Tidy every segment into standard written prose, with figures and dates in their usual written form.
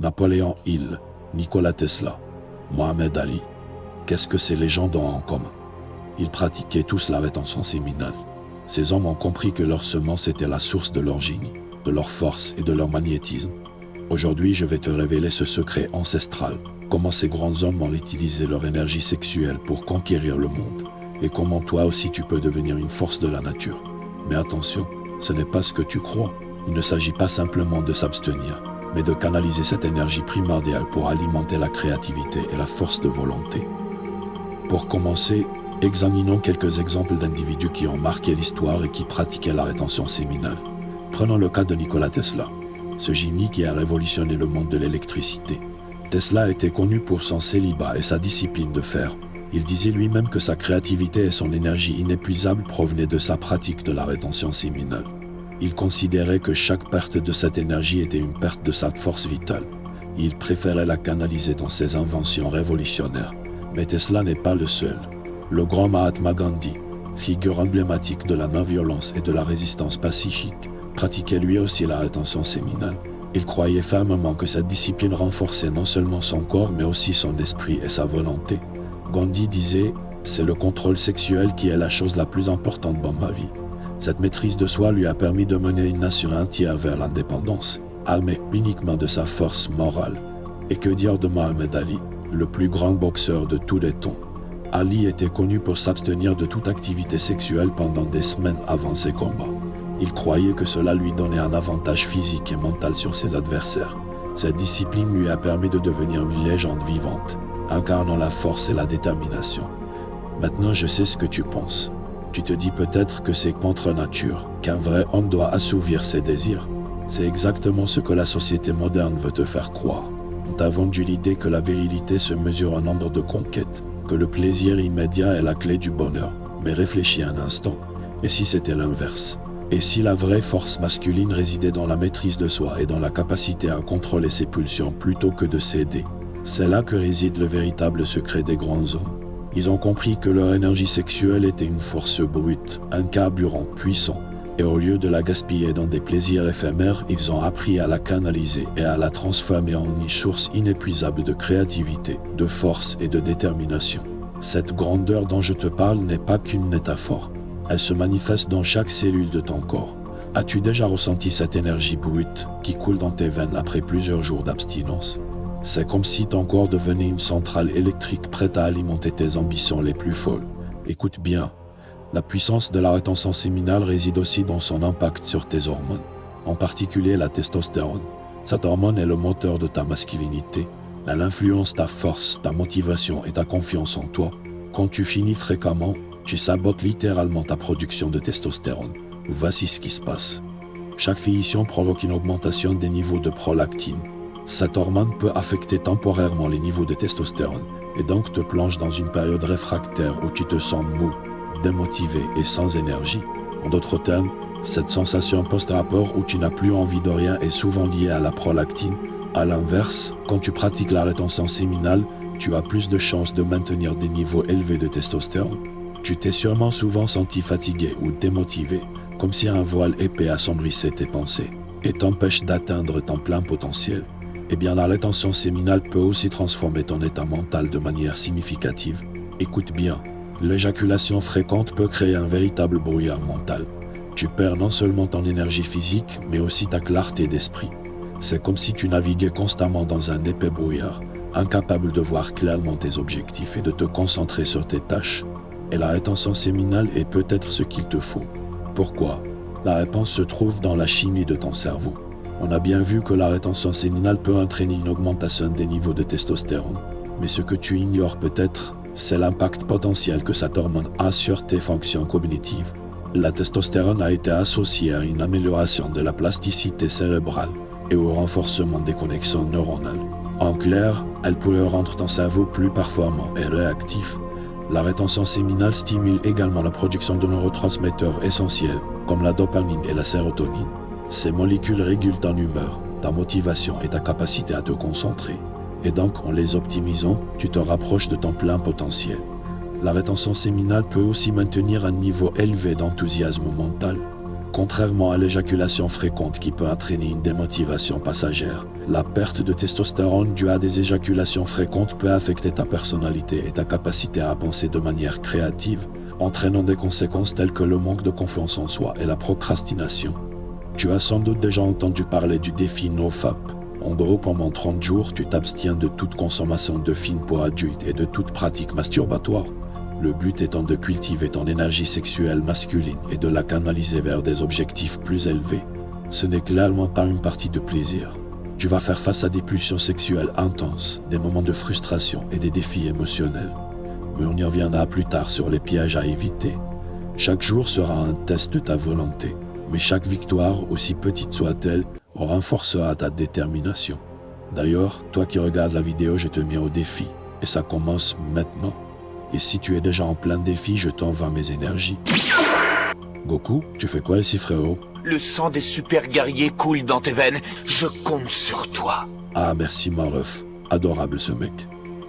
Napoléon Hill, Nikola Tesla, Mohamed Ali. Qu'est-ce que ces légendes ont en commun? Ils pratiquaient tous la rétention séminale. Ces hommes ont compris que leur semence était la source de leur génie, de leur force et de leur magnétisme. Aujourd'hui, je vais te révéler ce secret ancestral, comment ces grands hommes ont utilisé leur énergie sexuelle pour conquérir le monde, et comment toi aussi tu peux devenir une force de la nature. Mais attention, ce n'est pas ce que tu crois. Il ne s'agit pas simplement de s'abstenir, mais de canaliser cette énergie primordiale pour alimenter la créativité et la force de volonté. Pour commencer, examinons quelques exemples d'individus qui ont marqué l'histoire et qui pratiquaient la rétention séminale. Prenons le cas de Nikola Tesla, ce génie qui a révolutionné le monde de l'électricité. Tesla était connu pour son célibat et sa discipline de fer. Il disait lui-même que sa créativité et son énergie inépuisable provenaient de sa pratique de la rétention séminale. Il considérait que chaque perte de cette énergie était une perte de sa force vitale. Il préférait la canaliser dans ses inventions révolutionnaires. Mais Tesla n'est pas le seul. Le grand Mahatma Gandhi, figure emblématique de la non-violence et de la résistance pacifique, pratiquait lui aussi la rétention séminale. Il croyait fermement que cette discipline renforçait non seulement son corps mais aussi son esprit et sa volonté. Gandhi disait « C'est le contrôle sexuel qui est la chose la plus importante dans ma vie ». Cette maîtrise de soi lui a permis de mener une nation entière vers l'indépendance, armée uniquement de sa force morale. Et que dire de Mohamed Ali, le plus grand boxeur de tous les temps? Ali était connu pour s'abstenir de toute activité sexuelle pendant des semaines avant ses combats. Il croyait que cela lui donnait un avantage physique et mental sur ses adversaires. Cette discipline lui a permis de devenir une légende vivante, incarnant la force et la détermination. Maintenant, je sais ce que tu penses. Tu te dis peut-être que c'est contre nature, qu'un vrai homme doit assouvir ses désirs. C'est exactement ce que la société moderne veut te faire croire. On t'a vendu l'idée que la virilité se mesure en nombre de conquêtes, que le plaisir immédiat est la clé du bonheur. Mais réfléchis un instant, et si c'était l'inverse? Et si la vraie force masculine résidait dans la maîtrise de soi et dans la capacité à contrôler ses pulsions plutôt que de céder? C'est là que réside le véritable secret des grands hommes. Ils ont compris que leur énergie sexuelle était une force brute, un carburant puissant, et au lieu de la gaspiller dans des plaisirs éphémères, ils ont appris à la canaliser et à la transformer en une source inépuisable de créativité, de force et de détermination. Cette grandeur dont je te parle n'est pas qu'une métaphore. Elle se manifeste dans chaque cellule de ton corps. As-tu déjà ressenti cette énergie brute qui coule dans tes veines après plusieurs jours d'abstinence? C'est comme si ton corps devenait une centrale électrique prête à alimenter tes ambitions les plus folles. Écoute bien, la puissance de la rétention séminale réside aussi dans son impact sur tes hormones, en particulier la testostérone. Cette hormone est le moteur de ta masculinité. Elle influence ta force, ta motivation et ta confiance en toi. Quand tu finis fréquemment, tu sabotes littéralement ta production de testostérone. Voici ce qui se passe. Chaque finition provoque une augmentation des niveaux de prolactine. Cette hormone peut affecter temporairement les niveaux de testostérone et donc te plonge dans une période réfractaire où tu te sens mou, démotivé et sans énergie. En d'autres termes, cette sensation post-rapport où tu n'as plus envie de rien est souvent liée à la prolactine. À l'inverse, quand tu pratiques la rétention séminale, tu as plus de chances de maintenir des niveaux élevés de testostérone. Tu t'es sûrement souvent senti fatigué ou démotivé, comme si un voile épais assombrissait tes pensées et t'empêche d'atteindre ton plein potentiel. Eh bien, la rétention séminale peut aussi transformer ton état mental de manière significative. Écoute bien, l'éjaculation fréquente peut créer un véritable brouillard mental. Tu perds non seulement ton énergie physique, mais aussi ta clarté d'esprit. C'est comme si tu naviguais constamment dans un épais brouillard, incapable de voir clairement tes objectifs et de te concentrer sur tes tâches. Et la rétention séminale est peut-être ce qu'il te faut. Pourquoi? La réponse se trouve dans la chimie de ton cerveau. On a bien vu que la rétention séminale peut entraîner une augmentation des niveaux de testostérone. Mais ce que tu ignores peut-être, c'est l'impact potentiel que cette hormone a sur tes fonctions cognitives. La testostérone a été associée à une amélioration de la plasticité cérébrale et au renforcement des connexions neuronales. En clair, elle peut rendre ton cerveau plus performant et réactif. La rétention séminale stimule également la production de neurotransmetteurs essentiels comme la dopamine et la sérotonine. Ces molécules régulent ton humeur, ta motivation et ta capacité à te concentrer. Et donc, en les optimisant, tu te rapproches de ton plein potentiel. La rétention séminale peut aussi maintenir un niveau élevé d'enthousiasme mental. Contrairement à l'éjaculation fréquente qui peut entraîner une démotivation passagère, la perte de testostérone due à des éjaculations fréquentes peut affecter ta personnalité et ta capacité à penser de manière créative, entraînant des conséquences telles que le manque de confiance en soi et la procrastination. Tu as sans doute déjà entendu parler du défi NoFap. En gros, pendant 30 jours, tu t'abstiens de toute consommation de films pour adultes et de toute pratique masturbatoire. Le but étant de cultiver ton énergie sexuelle masculine et de la canaliser vers des objectifs plus élevés. Ce n'est clairement pas une partie de plaisir. Tu vas faire face à des pulsions sexuelles intenses, des moments de frustration et des défis émotionnels. Mais on y reviendra plus tard sur les pièges à éviter. Chaque jour sera un test de ta volonté, mais chaque victoire, aussi petite soit-elle, renforcera ta détermination. D'ailleurs, toi qui regardes la vidéo, je te mets au défi, et ça commence maintenant. Et si tu es déjà en plein défi, je t'envoie mes énergies. Goku, tu fais quoi ici, frérot? Le sang des super guerriers coule dans tes veines. Je compte sur toi. Ah, merci, ma ref. Adorable ce mec.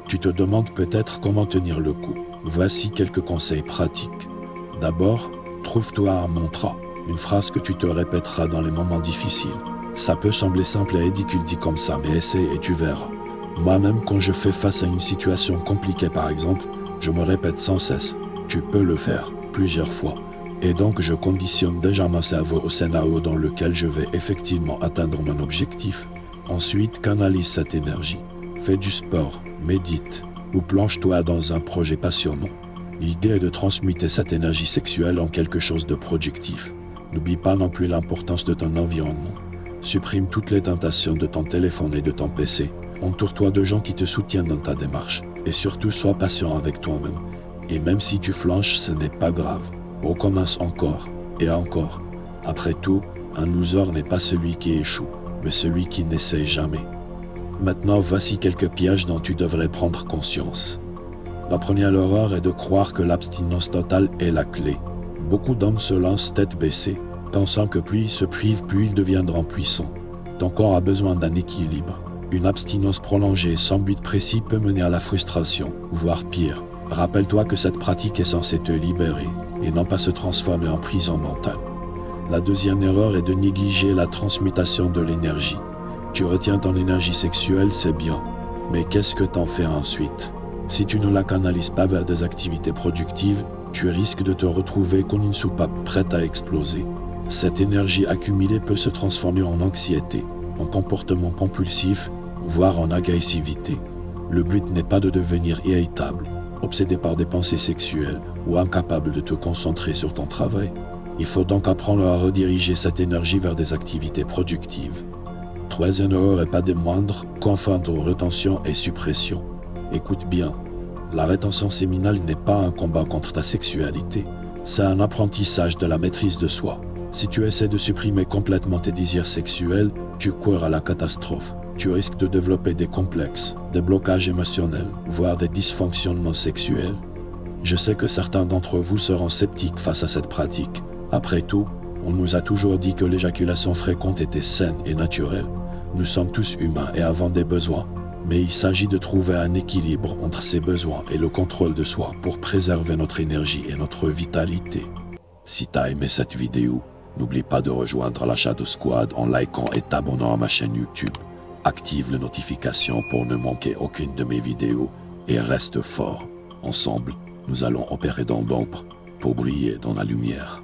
Tu te demandes peut-être comment tenir le coup. Voici quelques conseils pratiques. D'abord, trouve-toi un mantra, une phrase que tu te répéteras dans les moments difficiles. Ça peut sembler simple et ridicule dit comme ça, mais essaie et tu verras. Moi-même, quand je fais face à une situation compliquée par exemple, je me répète sans cesse, tu peux le faire, plusieurs fois. Et donc je conditionne déjà mon cerveau au scénario dans lequel je vais effectivement atteindre mon objectif. Ensuite, canalise cette énergie. Fais du sport, médite, ou plonge-toi dans un projet passionnant. L'idée est de transmuter cette énergie sexuelle en quelque chose de productif. N'oublie pas non plus l'importance de ton environnement. Supprime toutes les tentations de ton téléphone et de ton PC. Entoure-toi de gens qui te soutiennent dans ta démarche. Et surtout, sois patient avec toi-même. Et même si tu flanches, ce n'est pas grave. Recommence encore et encore. Après tout, un loser n'est pas celui qui échoue, mais celui qui n'essaie jamais. Maintenant, voici quelques pièges dont tu devrais prendre conscience. La première erreur est de croire que l'abstinence totale est la clé. Beaucoup d'hommes se lancent tête baissée, pensant que plus ils se privent, plus ils deviendront puissants. Ton corps a besoin d'un équilibre. Une abstinence prolongée sans but précis peut mener à la frustration, voire pire. Rappelle-toi que cette pratique est censée te libérer et non pas se transformer en prison mentale. La deuxième erreur est de négliger la transmutation de l'énergie. Tu retiens ton énergie sexuelle, c'est bien, mais qu'est-ce que t'en fais ensuite? Si tu ne la canalises pas vers des activités productives, tu risques de te retrouver comme une soupape prête à exploser. Cette énergie accumulée peut se transformer en anxiété, en comportement compulsif, voire en agressivité. Le but n'est pas de devenir irritable, obsédé par des pensées sexuelles ou incapable de te concentrer sur ton travail. Il faut donc apprendre à rediriger cette énergie vers des activités productives. Troisième erreur et pas des moindres, confondre rétention et suppression. Écoute bien, la rétention séminale n'est pas un combat contre ta sexualité, c'est un apprentissage de la maîtrise de soi. Si tu essaies de supprimer complètement tes désirs sexuels, tu cours à la catastrophe. Tu risques de développer des complexes, des blocages émotionnels, voire des dysfonctionnements sexuels. Je sais que certains d'entre vous seront sceptiques face à cette pratique. Après tout, on nous a toujours dit que l'éjaculation fréquente était saine et naturelle. Nous sommes tous humains et avons des besoins, mais il s'agit de trouver un équilibre entre ces besoins et le contrôle de soi pour préserver notre énergie et notre vitalité. Si tu as aimé cette vidéo, n'oublie pas de rejoindre la Shadow Squad en likant et t'abonnant à ma chaîne YouTube. Active les notifications pour ne manquer aucune de mes vidéos et reste fort. Ensemble, nous allons opérer dans l'ombre pour briller dans la lumière.